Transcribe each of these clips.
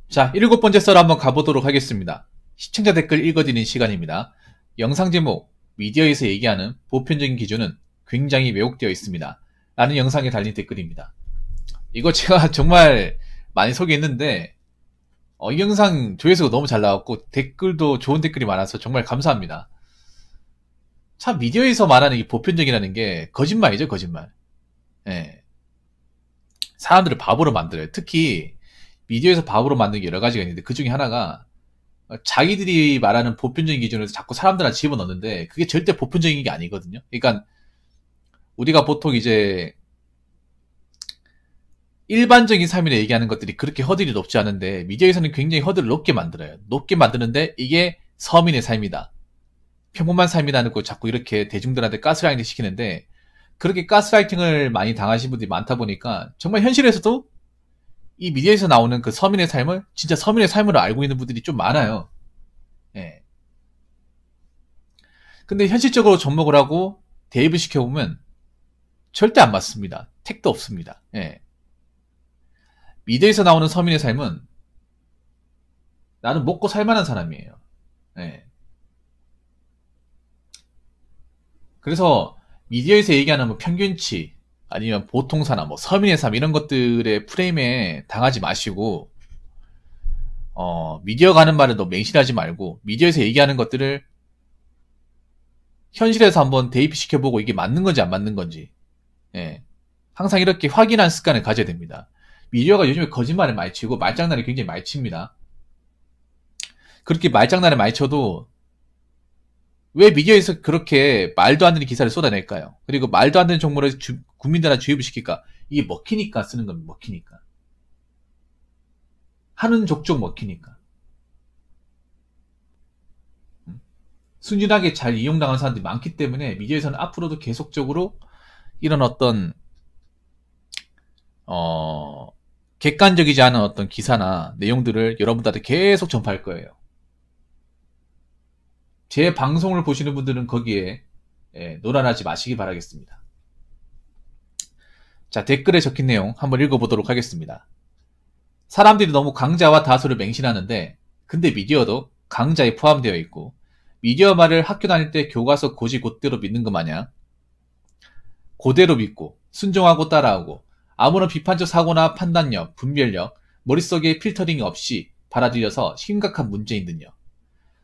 자, 7번째 썰 한번 가보도록 하겠습니다. 시청자 댓글 읽어드리는 시간입니다. 영상 제목, 미디어에서 얘기하는 보편적인 기준은 굉장히 왜곡되어 있습니다. 라는 영상에 달린 댓글입니다. 이거 제가 정말 많이 소개했는데, 이 영상 조회수가 너무 잘 나왔고, 댓글도 좋은 댓글이 많아서 정말 감사합니다. 참, 미디어에서 말하는 이 보편적이라는 게 거짓말이죠, 거짓말. 예. 사람들을 바보로 만들어요. 특히, 미디어에서 바보로 만드는 게 여러 가지가 있는데 그 중에 하나가 자기들이 말하는 보편적인 기준에서 자꾸 사람들한테 집어넣는데 그게 절대 보편적인 게 아니거든요. 그러니까 우리가 보통 이제 일반적인 삶이나 얘기하는 것들이 그렇게 허들이 높지 않은데 미디어에서는 굉장히 허들을 높게 만들어요. 높게 만드는데 이게 서민의 삶이다. 평범한 삶이라는 거 자꾸 이렇게 대중들한테 가스라이팅 시키는데 그렇게 가스라이팅을 많이 당하신 분들이 많다 보니까 정말 현실에서도 이 미디어에서 나오는 그 서민의 삶을 진짜 서민의 삶으로 알고 있는 분들이 좀 많아요. 예. 근데 현실적으로 접목을 하고 대입을 시켜보면 절대 안 맞습니다. 택도 없습니다. 예. 미디어에서 나오는 서민의 삶은 나는 먹고 살만한 사람이에요. 예. 그래서 미디어에서 얘기하는 뭐 평균치 아니면 보통사나 뭐 서민의 삶 이런 것들의 프레임에 당하지 마시고 미디어가 하는 말을 너무 맹신하지 말고 미디어에서 얘기하는 것들을 현실에서 한번 대입시켜보고 이게 맞는 건지 안 맞는 건지 예. 항상 이렇게 확인하는 습관을 가져야 됩니다. 미디어가 요즘에 거짓말을 많이 치고 말장난을 굉장히 많이 칩니다. 그렇게 말장난을 많이 쳐도 왜 미디어에서 그렇게 말도 안 되는 기사를 쏟아낼까요? 그리고 말도 안 되는 정보를 국민들한테 주입을 시킬까? 이게 먹히니까 쓰는 겁니다. 먹히니까. 하는 족족 먹히니까. 순진하게 잘 이용당하는 사람들이 많기 때문에 미디어에서는 앞으로도 계속적으로 이런 어떤 객관적이지 않은 어떤 기사나 내용들을 여러분들한테 계속 전파할 거예요. 제 방송을 보시는 분들은 거기에 노란하지 마시기 바라겠습니다. 자, 댓글에 적힌 내용 한번 읽어보도록 하겠습니다. 사람들이 너무 강자와 다수를 맹신하는데 근데 미디어도 강자에 포함되어 있고 미디어 말을 학교 다닐 때 교과서 고지 곧대로 믿는 것 마냥 그대로 믿고 순종하고 따라하고 아무런 비판적 사고나 판단력, 분별력, 머릿속에 필터링이 없이 받아들여서 심각한 문제인 듯요.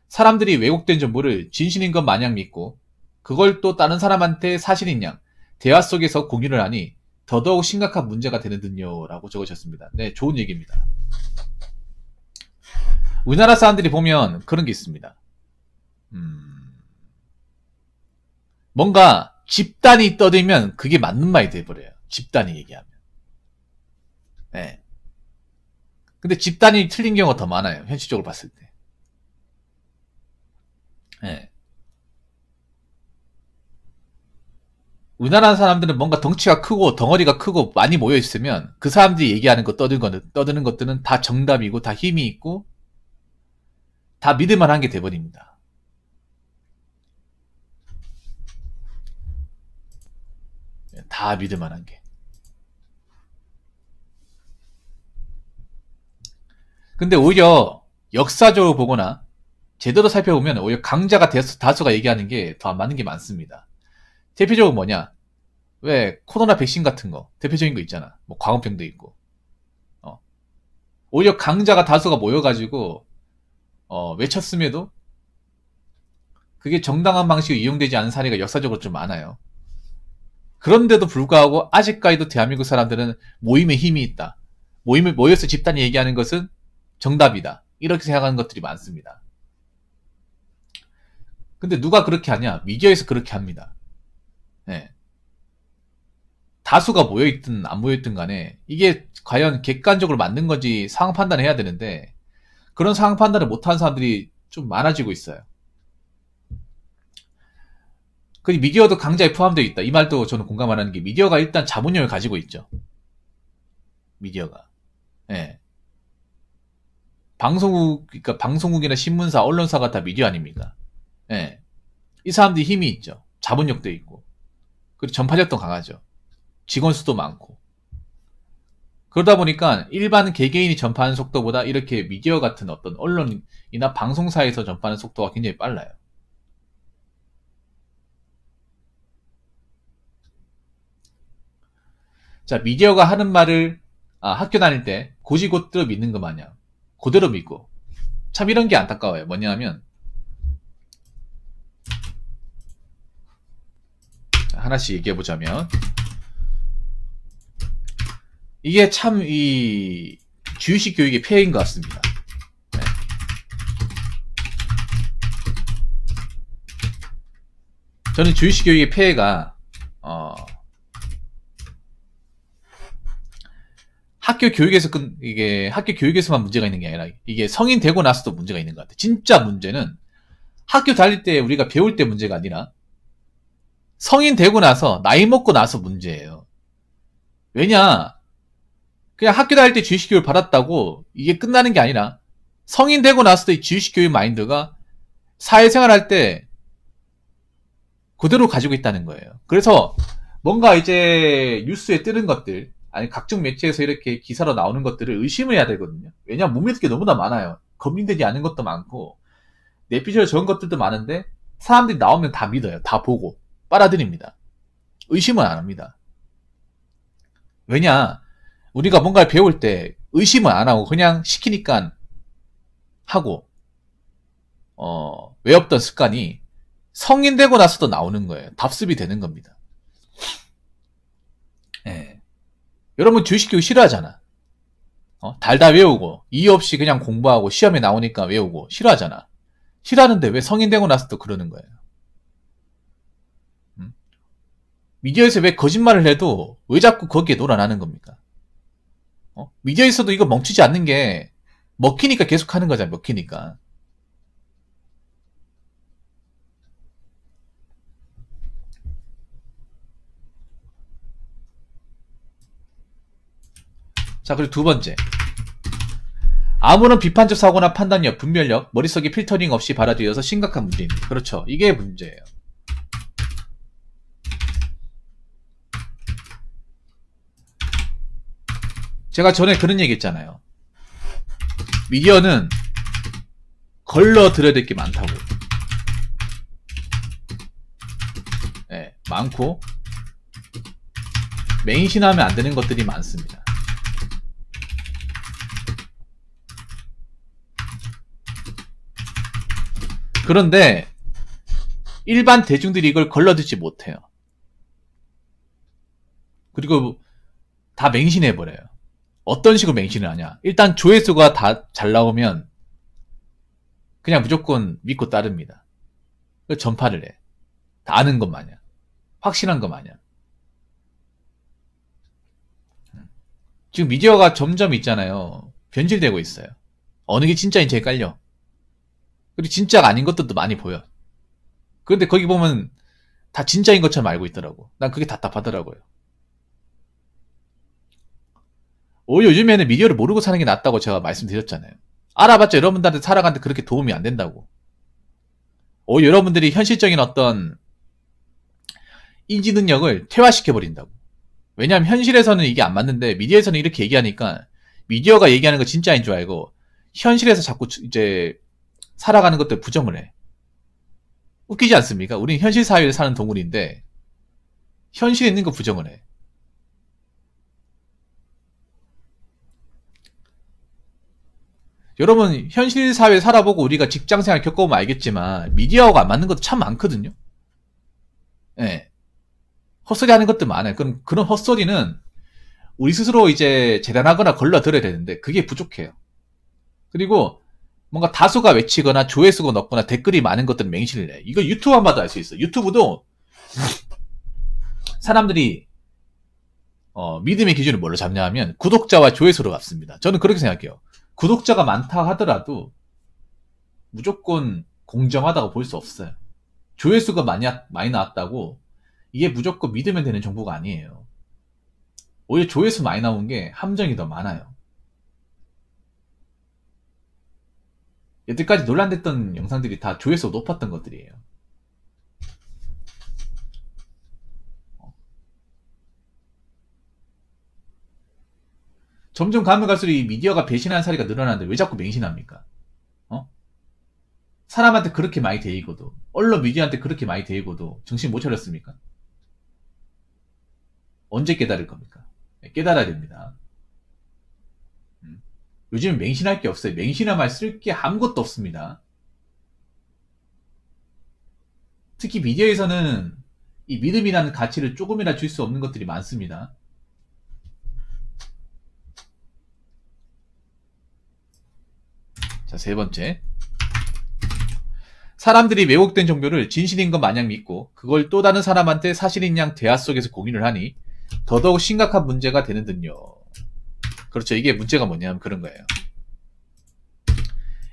사람들이 왜곡된 정보를 진실인 것 마냥 믿고 그걸 또 다른 사람한테 사실인 양 대화 속에서 공유를 하니 더더욱 심각한 문제가 되는 듯요 라고 적으셨습니다. 네, 좋은 얘기입니다. 우리나라 사람들이 보면 그런 게 있습니다. 뭔가 집단이 떠들면 그게 맞는 말이 돼버려요. 집단이 얘기하면. 네. 근데 집단이 틀린 경우가 더 많아요. 현실적으로 봤을 때. 네. 우리나라 사람들은 뭔가 덩치가 크고 덩어리가 크고 많이 모여 있으면 그 사람들이 얘기하는 거 떠드는 것들은 다 정답이고 다 힘이 있고 다 믿을만한 게 돼버립니다. 다 믿을만한 게. 근데 오히려 역사적으로 보거나 제대로 살펴보면 오히려 강자가 다수가 얘기하는 게 더 안 맞는 게 많습니다. 대표적으로 뭐냐? 왜 코로나 백신 같은 거 대표적인 거 있잖아. 뭐 광우병도 있고. 오히려 강자가 다수가 모여가지고 외쳤음에도 그게 정당한 방식으로 이용되지 않은 사례가 역사적으로 좀 많아요. 그런데도 불구하고 아직까지도 대한민국 사람들은 모임에 힘이 있다. 모여서 집단이 얘기하는 것은 정답이다. 이렇게 생각하는 것들이 많습니다. 근데 누가 그렇게 하냐? 미디어에서 그렇게 합니다. 네. 다수가 모여있든 안 모여있든 간에 이게 과연 객관적으로 맞는 건지 상황 판단을 해야 되는데 그런 상황 판단을 못하는 사람들이 좀 많아지고 있어요. 그 미디어도 강자에 포함되어 있다. 이 말도 저는 공감하는 게 미디어가 일단 자본력을 가지고 있죠. 미디어가. 예. 그러니까 방송국이나 신문사, 언론사가 다 미디어 아닙니까? 예. 이 사람들이 힘이 있죠. 자본력도 있고. 그리고 전파력도 강하죠. 직원 수도 많고. 그러다 보니까 일반 개개인이 전파하는 속도보다 이렇게 미디어 같은 어떤 언론이나 방송사에서 전파하는 속도가 굉장히 빨라요. 자, 미디어가 하는 말을 학교 다닐 때 고지고대로 믿는 것 마냥 그대로 믿고, 참 이런 게 안타까워요. 뭐냐면 하나씩 얘기해 보자면, 이게 참 이 주의식 교육의 폐해인 것 같습니다. 네. 저는 주의식 교육의 폐해가 학교 교육에서만 문제가 있는 게 아니라 이게 성인 되고 나서도 문제가 있는 것 같아요. 진짜 문제는 학교 다닐 때 우리가 배울 때 문제가 아니라 성인 되고 나서, 나이 먹고 나서 문제예요. 왜냐, 그냥 학교 다닐 때 주의식 교육을 받았다고 이게 끝나는 게 아니라 성인 되고 나서도 이 주의식 교육 마인드가 사회생활 할 때 그대로 가지고 있다는 거예요. 그래서 뭔가 이제 뉴스에 뜨는 것들, 아니 각종 매체에서 이렇게 기사로 나오는 것들을 의심을 해야 되거든요. 왜냐면 못 믿을 게 너무나 많아요. 검증되지 않은 것도 많고 내피셜 적은 것들도 많은데 사람들이 나오면 다 믿어요. 다 보고 빨아들입니다. 의심은 안 합니다. 왜냐, 우리가 뭔가를 배울 때 의심은 안 하고 그냥 시키니까 하고 외웠던 습관이 성인 되고 나서도 나오는 거예요. 답습이 되는 겁니다. 예. 여러분 주의식 교육 싫어하잖아. 달다 외우고 이유 없이 그냥 공부하고 시험에 나오니까 외우고 싫어하잖아. 싫어하는데 왜 성인 되고 나서도 그러는 거예요? 미디어에서 왜 거짓말을 해도 왜 자꾸 거기에 놀아나는 겁니까? 미디어에서도 이거 멈추지 않는 게 먹히니까 계속 하는 거잖아. 먹히니까. 자, 그리고 두 번째, 아무런 비판적 사고나 판단력, 분별력, 머릿속에 필터링 없이 받아들여서 심각한 문제입니다. 그렇죠. 이게 문제예요. 제가 전에 그런 얘기 했잖아요. 미디어는 걸러들여야 될 게 많다고. 네, 많고 맹신하면 안 되는 것들이 많습니다. 그런데 일반 대중들이 이걸 걸러듣지 못해요. 그리고 다 맹신해버려요. 어떤 식으로 맹신을 하냐. 일단 조회수가 다 잘 나오면 그냥 무조건 믿고 따릅니다. 전파를 해. 다 아는 것 마냥. 확신한 것 마냥. 지금 미디어가 점점 있잖아요. 변질되고 있어요. 어느 게 진짜인지 헷갈려. 그리고 진짜가 아닌 것들도 많이 보여. 그런데 거기 보면 다 진짜인 것처럼 알고 있더라고. 난 그게 답답하더라고요. 요즘에는 미디어를 모르고 사는 게 낫다고 제가 말씀드렸잖아요. 알아봤자 여러분들한테 살아가는데 그렇게 도움이 안 된다고. 여러분들이 현실적인 어떤 인지 능력을 퇴화시켜버린다고. 왜냐하면 현실에서는 이게 안 맞는데 미디어에서는 이렇게 얘기하니까 미디어가 얘기하는 거 진짜인 줄 알고 현실에서 자꾸 이제 살아가는 것들 부정을 해. 웃기지 않습니까? 우린 현실 사회에 사는 동물인데 현실에 있는 거 부정을 해. 여러분 현실 사회 살아보고 우리가 직장생활 겪어보면 알겠지만 미디어하고 안 맞는 것도 참 많거든요. 예. 헛소리 하는 것도 많아요. 그런 헛소리는 우리 스스로 이제 재단하거나 걸러들어야 되는데 그게 부족해요. 그리고 뭔가 다수가 외치거나 조회수가 높거나 댓글이 많은 것들은 맹신을 해. 이거 유튜브만 봐도 알 수 있어. 유튜브도 사람들이 믿음의 기준을 뭘로 잡냐 하면 구독자와 조회수로 잡습니다. 저는 그렇게 생각해요. 구독자가 많다 하더라도 무조건 공정하다고 볼 수 없어요. 조회수가 많이 나왔다고 이게 무조건 믿으면 되는 정보가 아니에요. 오히려 조회수 많이 나온 게 함정이 더 많아요. 여태까지 논란됐던 영상들이 다 조회수가 높았던 것들이에요. 점점 가면 갈수록 이 미디어가 배신하는 사례가 늘어나는데 왜 자꾸 맹신합니까? 어? 사람한테 그렇게 많이 대이고도, 언론 미디어한테 그렇게 많이 대이고도 정신 못 차렸습니까? 언제 깨달을 겁니까? 깨달아야 됩니다. 요즘은 맹신할 게 없어요. 맹신하면 쓸 게 아무것도 없습니다. 특히 미디어에서는 이 믿음이라는 가치를 조금이나 줄 수 없는 것들이 많습니다. 자, 세 번째. 사람들이 왜곡된 정보를 진실인 것 마냥 믿고 그걸 또 다른 사람한테 사실인 양 대화 속에서 공유를 하니 더더욱 심각한 문제가 되는 듯요. 그렇죠. 이게 문제가 뭐냐면 그런 거예요.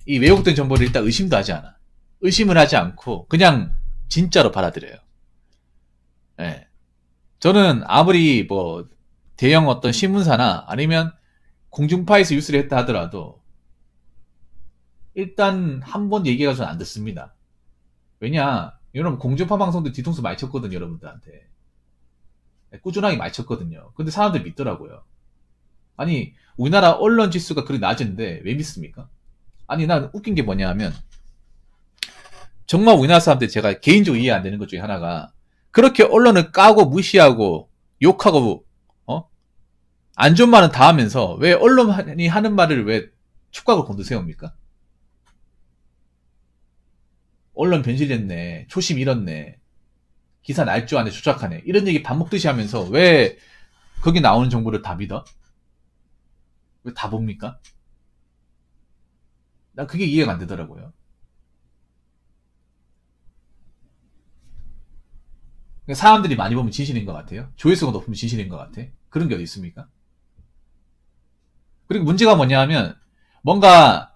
이 왜곡된 정보를 일단 의심도 하지 않아. 의심을 하지 않고 그냥 진짜로 받아들여요. 네. 저는 아무리 뭐 대형 어떤 신문사나 아니면 공중파에서 뉴스를 했다 하더라도 일단 한 번 얘기가 전 안 듣습니다. 왜냐, 여러분 공중파 방송도 뒤통수 많이 쳤거든요, 여러분들한테. 꾸준하게 많이 쳤거든요. 근데 사람들 믿더라고요. 아니, 우리나라 언론 지수가 그리 낮은데 왜 믿습니까? 아니, 난 웃긴 게 뭐냐 하면 정말 우리나라 사람들 제가 개인적으로 이해 안 되는 것 중에 하나가 그렇게 언론을 까고 무시하고 욕하고 안 좋은 말은 다 하면서 왜 언론이 하는 말을 왜 축각을 곤두세웁니까? 언론 변질됐네, 초심 잃었네, 기사 날 줄 아네, 조작하네, 이런 얘기 밥 먹듯이 하면서 왜 거기 나오는 정보를 다 믿어? 왜 다 봅니까? 난 그게 이해가 안 되더라고요. 사람들이 많이 보면 진실인 것 같아요. 조회수가 높으면 진실인 것 같아. 그런 게 어디 있습니까? 그리고 문제가 뭐냐 하면 뭔가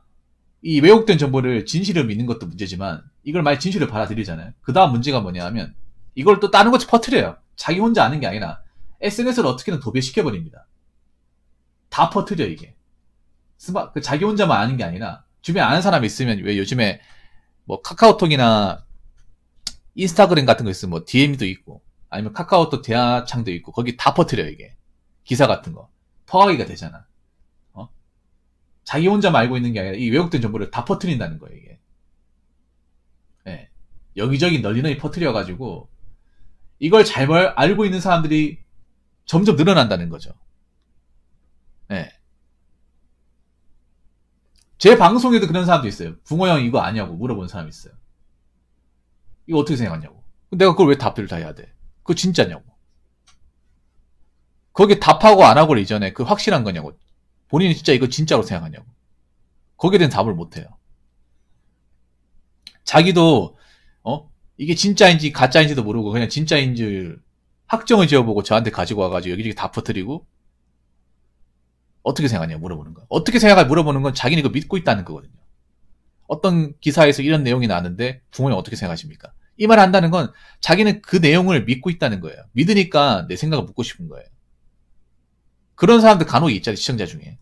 이 왜곡된 정보를 진실을 믿는 것도 문제지만 이걸 만약 진실을 받아들이잖아요. 그 다음 문제가 뭐냐 하면 이걸 또 다른 곳에 퍼뜨려요. 자기 혼자 아는 게 아니라 SNS를 어떻게든 도배시켜버립니다. 다 퍼뜨려 이게. 자기 혼자만 아는 게 아니라 주변에 아는 사람이 있으면 왜 요즘에 뭐 카카오톡이나 인스타그램 같은 거 있으면 뭐 DM도 있고 아니면 카카오톡 대화창도 있고 거기 다 퍼뜨려 이게. 기사 같은 거. 퍼가기가 되잖아. 자기 혼자만 알고 있는 게 아니라 이 왜곡된 정보를 다 퍼뜨린다는 거예요, 이게. 네. 여기저기 널리 퍼뜨려가지고 이걸 잘 알고 있는 사람들이 점점 늘어난다는 거죠. 네. 제 방송에도 그런 사람도 있어요. 붕어 형 이거 아냐고 물어보는 사람이 있어요. 이거 어떻게 생각하냐고. 내가 그걸 왜 답을 다 해야 돼? 그거 진짜냐고. 거기에 답하고 안 하고를 이전에 그 확실한 거냐고. 본인이 진짜 이거 진짜로 생각하냐고. 거기에 대한 답을 못 해요. 자기도 이게 진짜인지 가짜인지도 모르고 그냥 진짜인 줄 확정을 지어보고 저한테 가지고 와가지고 여기저기 다 퍼뜨리고 어떻게 생각하냐 물어보는 거. 어떻게 생각하냐 물어보는 건 자기는 이거 믿고 있다는 거거든요. 어떤 기사에서 이런 내용이 나왔는데 부모님 어떻게 생각하십니까? 이 말 한다는 건 자기는 그 내용을 믿고 있다는 거예요. 믿으니까 내 생각을 묻고 싶은 거예요. 그런 사람들 간혹 있잖아요, 시청자 중에.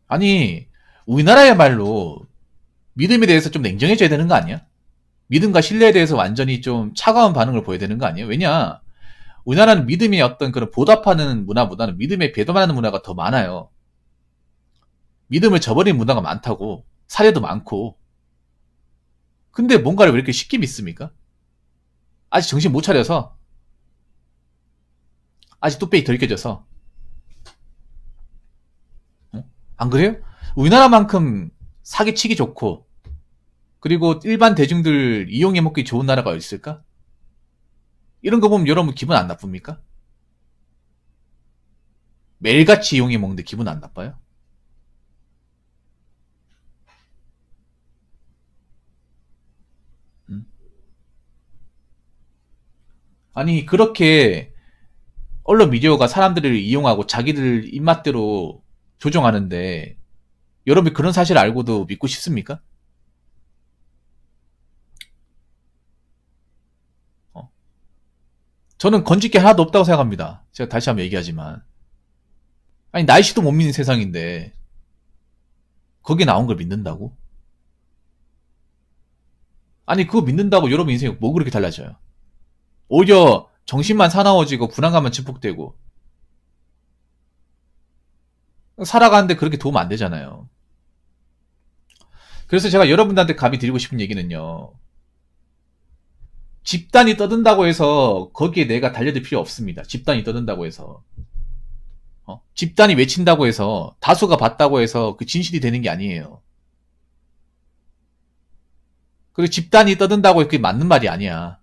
아니, 우리나라야말로 믿음에 대해서 좀 냉정해져야 되는 거 아니야? 믿음과 신뢰에 대해서 완전히 좀 차가운 반응을 보여야 되는 거 아니에요? 왜냐? 우리나라는 믿음의 어떤 그런 보답하는 문화보다는 믿음에 배도하는 문화가 더 많아요. 믿음을 저버린 문화가 많다고. 사례도 많고. 근데 뭔가를 왜 이렇게 쉽게 믿습니까? 아직 정신 못 차려서. 아직 뚝배기 덜 깨져서. 안 그래요? 우리나라만큼 사기치기 좋고 그리고 일반 대중들 이용해 먹기 좋은 나라가 어디 있을까? 이런 거 보면 여러분 기분 안 나쁩니까? 매일같이 이용해 먹는데 기분 안 나빠요? 아니 그렇게 언론 미디어가 사람들을 이용하고 자기들 입맛대로 조종하는데 여러분이 그런 사실을 알고도 믿고 싶습니까? 저는 건질 게 하나도 없다고 생각합니다. 제가 다시 한번 얘기하지만. 아니 날씨도 못 믿는 세상인데 거기에 나온 걸 믿는다고? 아니 그거 믿는다고 여러분 인생이 뭐 그렇게 달라져요? 오히려 정신만 사나워지고 불안감만 증폭되고 살아가는데 그렇게 도움 안 되잖아요. 그래서 제가 여러분들한테 감히 드리고 싶은 얘기는요. 집단이 떠든다고 해서 거기에 내가 달려들 필요 없습니다. 집단이 떠든다고 해서. 집단이 외친다고 해서 다수가 봤다고 해서 그 진실이 되는 게 아니에요. 그리고 집단이 떠든다고 해서 그게 맞는 말이 아니야.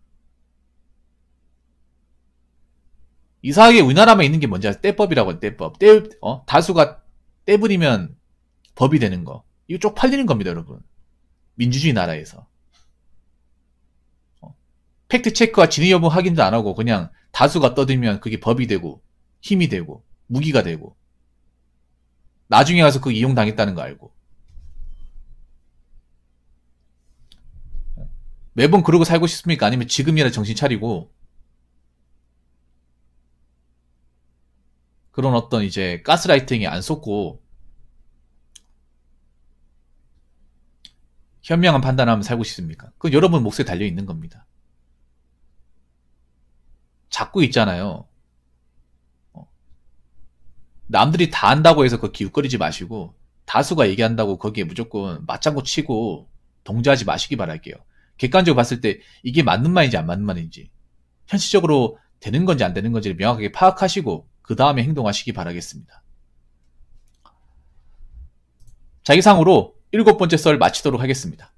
이상하게 우리나라만 있는 게 뭔지 아세요? 떼법이라고 해요. 떼법. 다수가 떼부리면 법이 되는 거. 이거 쪽팔리는 겁니다, 여러분. 민주주의 나라에서. 팩트체크와 진위 여부 확인도 안 하고 그냥 다수가 떠들면 그게 법이 되고 힘이 되고 무기가 되고 나중에 가서 그 이용당했다는 거 알고 매번 그러고 살고 싶습니까? 아니면 지금이라도 정신 차리고 그런 어떤 이제 가스라이팅에 안 쏟고 현명한 판단하면 살고 싶습니까? 그건 여러분 몫에 달려 있는 겁니다. 자꾸 있잖아요. 남들이 다 안다고 해서 그 기웃거리지 마시고 다수가 얘기한다고 거기에 무조건 맞장구 치고 동조하지 마시기 바랄게요. 객관적으로 봤을 때 이게 맞는 말인지 안 맞는 말인지 현실적으로 되는 건지 안 되는 건지를 명확하게 파악하시고 그 다음에 행동하시기 바라겠습니다. 자, 이상으로 7번째 썰 마치도록 하겠습니다.